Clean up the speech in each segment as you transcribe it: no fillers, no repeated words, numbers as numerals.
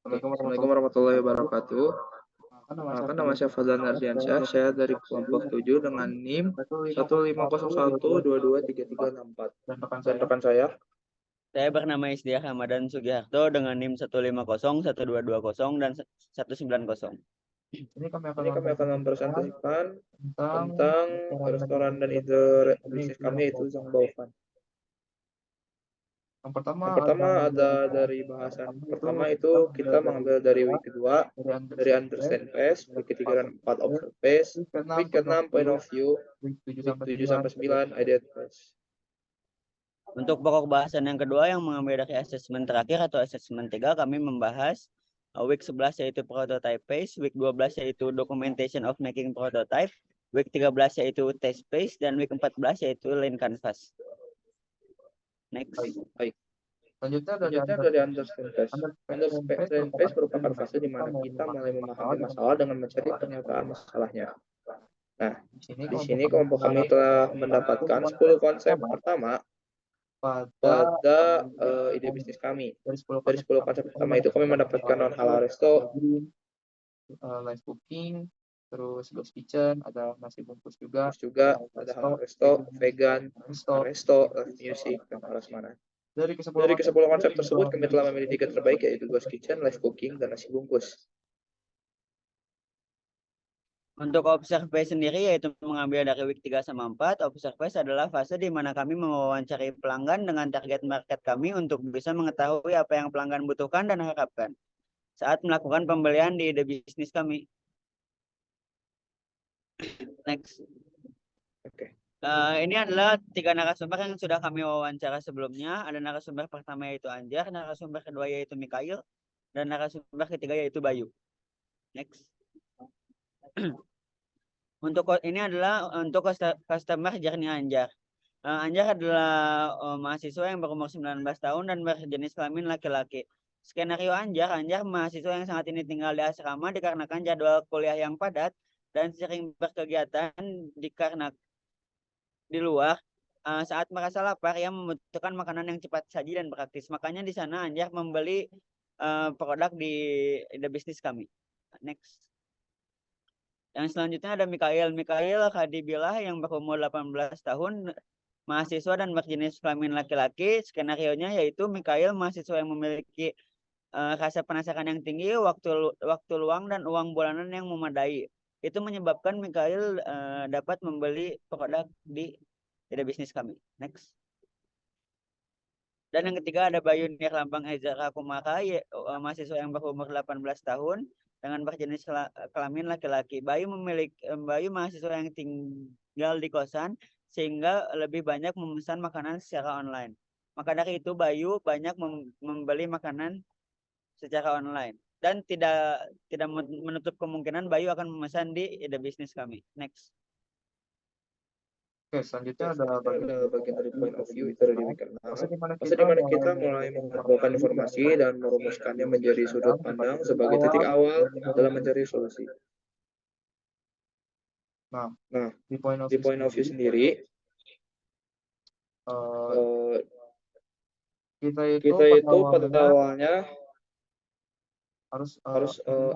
Assalamualaikum warahmatullahi wabarakatuh. Perkenalkan nama saya Fadlan Ardiansyah. Saya dari kelompok 7 dengan NIM 150122334. Dan rekan saya. Saya bernama Isdiah Ramadan Sugiharto dengan NIM 150, 1220, dan 190. Ini kami akan mempresentasikan tentang restoran dan ide bisnis kami, yaitu Zhang Bao Fan. Yang pertama ada dari bahasan pertama itu kita mengambil dari week kedua, dari understand phase, week ketiga dan 4 observe phase, week ke-6 point of view, week 7 sampai 9 idea phase. Untuk pokok bahasan yang kedua yang mengambil dari asesmen terakhir atau asesmen 3, kami membahas week 11 yaitu prototype phase, week 12 yaitu documentation of making prototype, week 13 yaitu test phase, dan week 14 yaitu lean canvas. Next. Baik. Selanjutnya dari understand phase. Understand phase merupakan fase di mana kita mulai memahami masalah dengan mencari pernyataan masalahnya. Nah, di sini kelompok kami telah mendapatkan 10 konsep pertama pada ide bisnis kami. Dari 10 konsep pertama itu kami mendapatkan non-halal resto, live cooking, terus ghost kitchen, ada nasi bungkus juga ada halal resto, vegan, resto, live music, dan prasmanan. Dari ke-10 konsep tersebut, kami telah memilih 3 terbaik, yaitu ghost kitchen, live cooking, dan nasi bungkus. Untuk observe phase sendiri yaitu mengambil dari week 3 sama 4. Observe phase adalah fase di mana kami mewawancari pelanggan dengan target market kami untuk bisa mengetahui apa yang pelanggan butuhkan dan harapkan saat melakukan pembelian di ide bisnis kami. Next. Oke. Ini adalah 3 narasumber yang sudah kami wawancara sebelumnya. Ada narasumber pertama yaitu Anjar, narasumber kedua yaitu Mikhail, dan narasumber ketiga yaitu Bayu. Next. Untuk ini adalah untuk customer journey Anjar. Anjar adalah mahasiswa yang berumur 19 tahun dan berjenis kelamin laki-laki. Skenario Anjar mahasiswa yang saat ini tinggal di asrama dikarenakan jadwal kuliah yang padat dan sering berkegiatan dikarenakan di luar. Saat merasa lapar, ia membutuhkan makanan yang cepat saji dan praktis. Makanya di sana Anjar membeli produk di bisnis kami. Next. Yang selanjutnya ada Mikhail Khadibilah yang berumur 18 tahun, mahasiswa dan berjenis kelamin laki-laki. Skenarionya yaitu Mikhail mahasiswa yang memiliki rasa penasaran yang tinggi, waktu luang dan uang bulanan yang memadai. Itu menyebabkan Mikhail dapat membeli produk di bisnis kami. Next. Dan yang ketiga ada Bayu Nirlambang Ezra Kumara, mahasiswa yang berumur 18 tahun dengan berjenis kelamin laki-laki. Bayu mahasiswa yang tinggal di kosan sehingga lebih banyak memesan makanan secara online. Maka dari itu Bayu banyak membeli makanan secara online dan tidak menutup kemungkinan Bayu akan memesan di ide bisnis kami. Next. Oke, selanjutnya ada bagian dari point of view, itu dari week ke-6. Fase di mana kita mulai mengumpulkan informasi dan merumuskannya menjadi sudut pandang sebagai titik awal dalam mencari solusi. Nah, di point of view sendiri, kita itu pada awalnya harus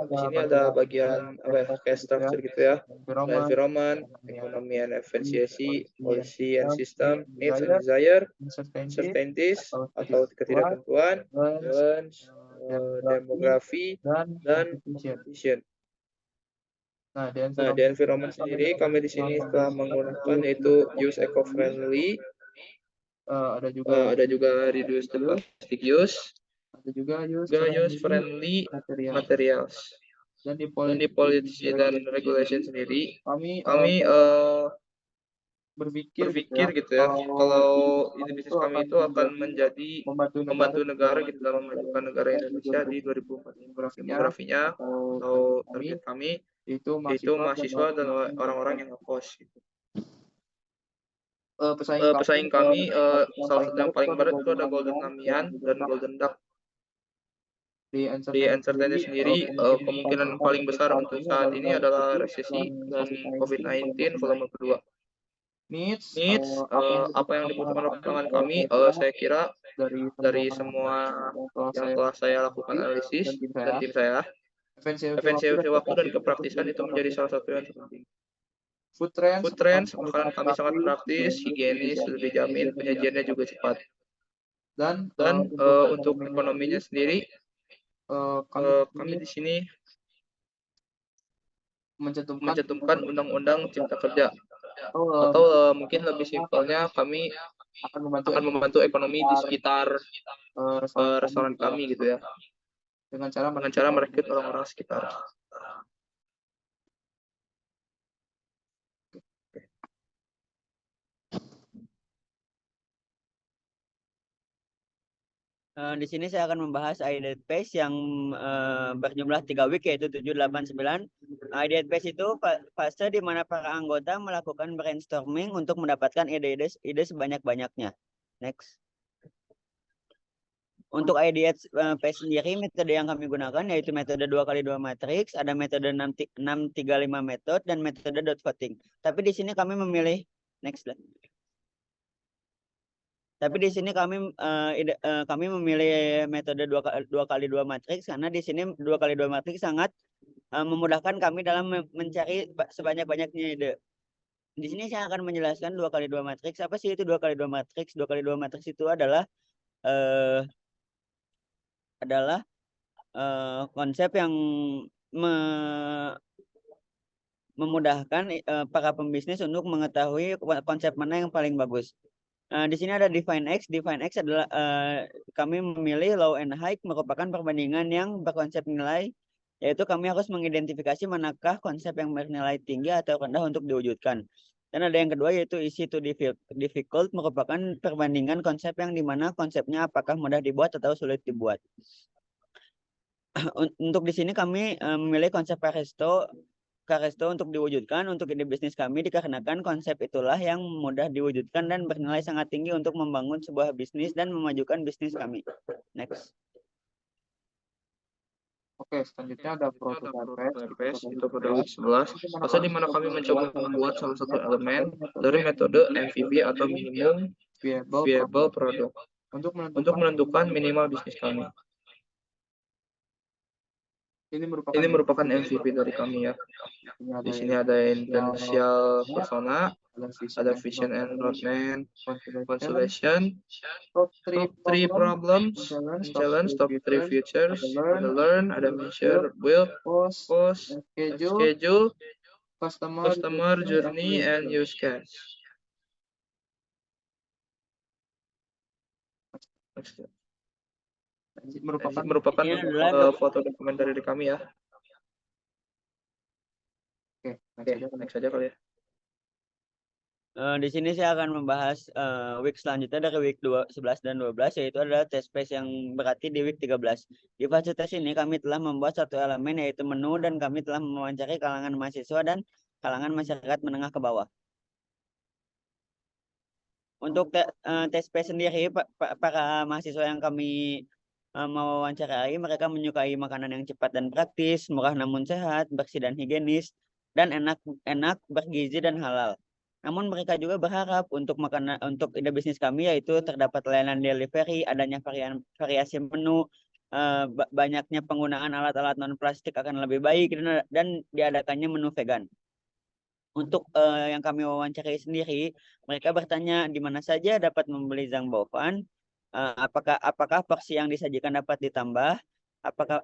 di sini ada bagian kayak structure gitu ya, environment, economy and efficiency, policy and system, needs and desire, uncertainties atau ketidaktentuan, balance, demografi, dan vision. Nah, di environment sendiri kami di sini telah menggunakan yaitu use eco-friendly, ada juga reduce the plastic use, ada juga use friendly materials. Dan di policy dan regulation sendiri kami berpikir gitu ya, kalau ide bisnis kami itu akan menjadi membantu negara gitu dalam memajukan negara Indonesia di 2045. Demografinya atau target kami itu mahasiswa dan orang-orang yang ngekos gitu. Pesaing kami salah satu yang paling berat itu ada Golden Namian dan Golden Duck. Di uncertainty sendiri kemungkinan paling besar untuk saat ini adalah resesi dan COVID-19 volume kedua. needs, needs, apa yang dibutuhkan oleh pelanggan kami, saya kira dari semua yang telah saya lakukan analisis dan tim saya, efisiensi waktu dan kepraktisan itu menjadi salah satu yang terpenting. Food trends, Food trends, makanan kami sangat praktis, higienis, sudah dijamin, penyajiannya juga cepat. dan Untuk ekonominya sendiri, kami di sini mencantumkan undang-undang cipta kerja, atau mungkin lebih simpelnya kami akan membantu ekonomi di sekitar restoran kami gitu ya, dengan cara merekrut orang-orang sekitar. Di sini saya akan membahas Ideate Phase yang berjumlah 3 week yaitu 7, 8, 9. Ideate Phase itu fase di mana para anggota melakukan brainstorming untuk mendapatkan ide-ide sebanyak-banyaknya. Next. Untuk Ideate Phase sendiri, metode yang kami gunakan yaitu metode 2x2 matrix, ada metode 635 method, dan metode dot voting. Tapi di sini kami memilih next. Tapi di sini kami memilih metode 2x2 matrix karena di sini 2x2 matrix sangat memudahkan kami dalam mencari sebanyak-banyaknya ide. Di sini saya akan menjelaskan 2x2 matrix. Apa sih itu 2x2 matrix? 2x2 matrix itu adalah konsep yang memudahkan para pembisnis untuk mengetahui konsep mana yang paling bagus. Di sini ada define X. Define X adalah kami memilih low and high merupakan perbandingan yang berkonsep nilai, yaitu kami harus mengidentifikasi manakah konsep yang bernilai tinggi atau rendah untuk diwujudkan. Dan ada yang kedua yaitu easy to difficult merupakan perbandingan konsep yang dimana konsepnya apakah mudah dibuat atau sulit dibuat. Untuk di sini kami memilih konsep Karesto untuk diwujudkan untuk ide bisnis kami dikarenakan konsep itulah yang mudah diwujudkan dan bernilai sangat tinggi untuk membangun sebuah bisnis dan memajukan bisnis kami. Next. Oke, selanjutnya ada prototype phase, itu pada week 11, fase di mana kami mencoba membuat salah satu elemen dari metode MVP atau minimum viable product untuk menentukan minimal bisnis kami. Ini merupakan MVP dari kami ya. Di sini ada intensial persona, ada vision and roadmap, constellation, top 3 problems, challenge, top 3 features, ada learn, ada measure, build, post, schedule, customer journey, and use case. Merupakan foto dokumen dari kami ya. Oke, next aja kali ya. Di sini saya akan membahas week selanjutnya dari week 11 dan 12 yaitu adalah test phase yang berarti di week 13. Di fase tes ini kami telah membuat satu elemen yaitu menu dan kami telah mewawancari kalangan mahasiswa dan kalangan masyarakat menengah ke bawah. Untuk tes phase sendiri para mahasiswa yang kami mewawancarai mereka menyukai makanan yang cepat dan praktis, murah namun sehat, bersih dan higienis, dan enak, bergizi dan halal. Namun mereka juga berharap untuk ide bisnis kami yaitu terdapat layanan delivery, adanya variasi menu, banyaknya penggunaan alat-alat non plastik akan lebih baik dan diadakannya menu vegan. Untuk yang kami wawancarai sendiri, mereka bertanya di mana saja dapat membeli Zhangbaofan, apakah porsi yang disajikan dapat ditambah,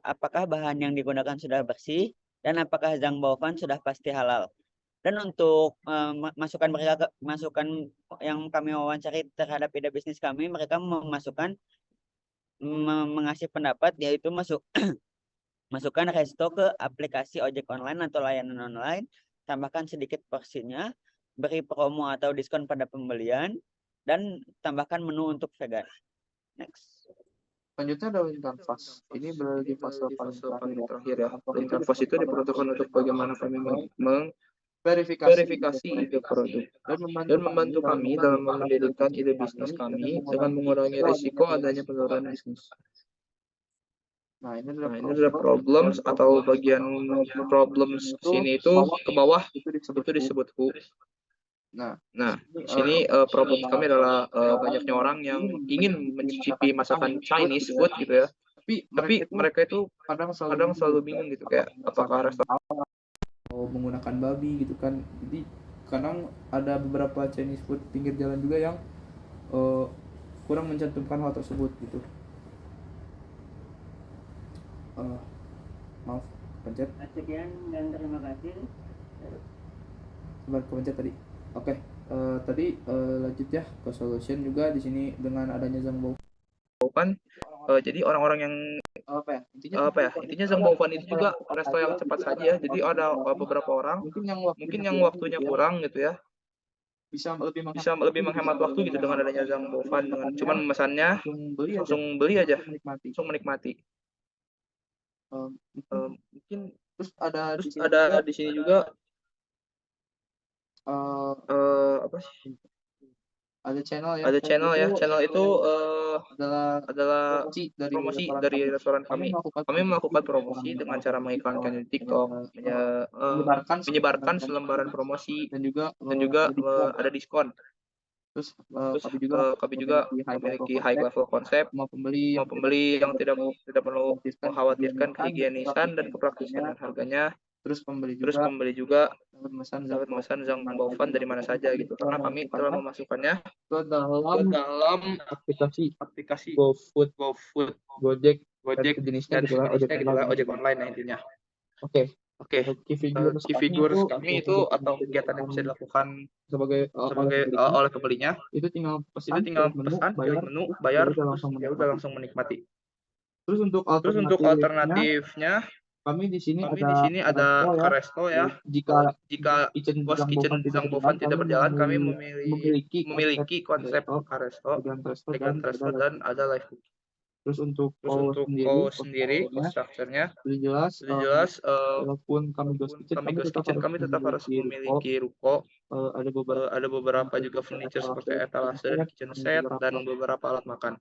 apakah bahan yang digunakan sudah bersih, dan apakah Zhangbaofan sudah pasti halal. Dan untuk masukan yang kami wawancari terhadap ide bisnis kami, mereka mengasih pendapat yaitu masukkan resto ke aplikasi ojek online atau layanan online, tambahkan sedikit porsinya, beri promo atau diskon pada pembelian, dan tambahkan menu untuk vegan. Next. Selanjutnya ada lean canvas. Ini berada di fase paling terakhir ya. Lean canvas itu diperuntukkan untuk bagaimana kami verifikasi ide produk dan membantu kami dalam mendirikan ide bisnis kami dengan mengurangi risiko adanya penurunan bisnis. Nah, ini adalah problems atau bagian problems sini itu ke bawah itu disebut who. Nah, di sini problem kami adalah banyaknya orang yang ingin mencicipi masakan Chinese food gitu ya. Tapi mereka itu kadang selalu bingung gitu, kayak apakah restoran menggunakan babi gitu kan. Jadi kadang ada beberapa Chinese food pinggir jalan juga yang kurang mencantumkan hal tersebut gitu. Maaf, pencet. Sekian dan terima kasih. Sempat kepencet tadi. Oke, tadi lanjut ya ke solution juga di sini dengan adanya Zhang Baofan. Jadi orang-orang yang intinya Zhang Baofan itu juga resto yang cepat saja ya. Jadi ada beberapa orang mungkin yang waktunya kurang gitu ya, bisa lebih menghemat waktu gitu dengan adanya Zhang Baofan, dengan cuman memesannya langsung beli aja, langsung menikmati. Mungkin terus ada di sini juga apa sih? Ada channel ya. Channel itu adalah promosi dari restoran kami. Kami melakukan promosi dengan cara mengiklankan di TikTok, menyebarkan selembaran promosi, dan juga ada diskon. Terus kami juga memiliki high level konsep, mau pembeli yang tidak perlu mengkhawatirkan kehigienisan dan kepraktisan harganya. Terus pembeli juga dapat memesan Zhang Baofan dari mana saja gitu, karena kami telah memasukkannya ke dalam aplikasi GoFood, Gojek, dan jenisnya gitulah ojek online nah intinya. Oke. Key figures kami itu atau kegiatan yang bisa dilakukan oleh pembelinya itu tinggal pesan, pilih menu, bayar, terus ya udah langsung menikmati. Terus untuk alternatifnya kami di sini ada Karesto ya. Jika Ghost Kitchen Zhang Baofan tidak berjalan, kami memiliki konsep Karesto, vegan resto, dan ada live cooking. Terus untuk cost sendiri, cost structure-nya sudah jelas. Walaupun kami Ghost Kitchen, kami tetap harus memiliki ruko. Ada beberapa juga furniture seperti etalase dan kitchen set, dan beberapa alat makan.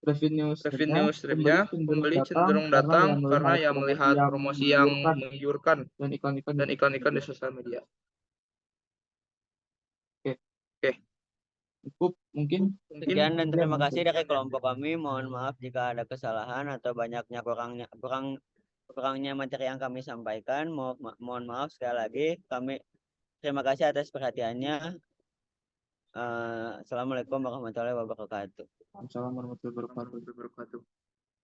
Revenue stream-nya, pembeli cenderung datang karena ya melihat promosi yang menggiurkan dan iklan-iklan di sosial media. Oke. Cukup mungkin. Sekian dan terima kasih dari kelompok kami. Mohon maaf jika ada kesalahan atau banyaknya kurangnya materi yang kami sampaikan. Mohon maaf sekali lagi. Kami terima kasih atas perhatiannya. Assalamualaikum warahmatullahi wabarakatuh. Assalamualaikum warahmatullahi wabarakatuh.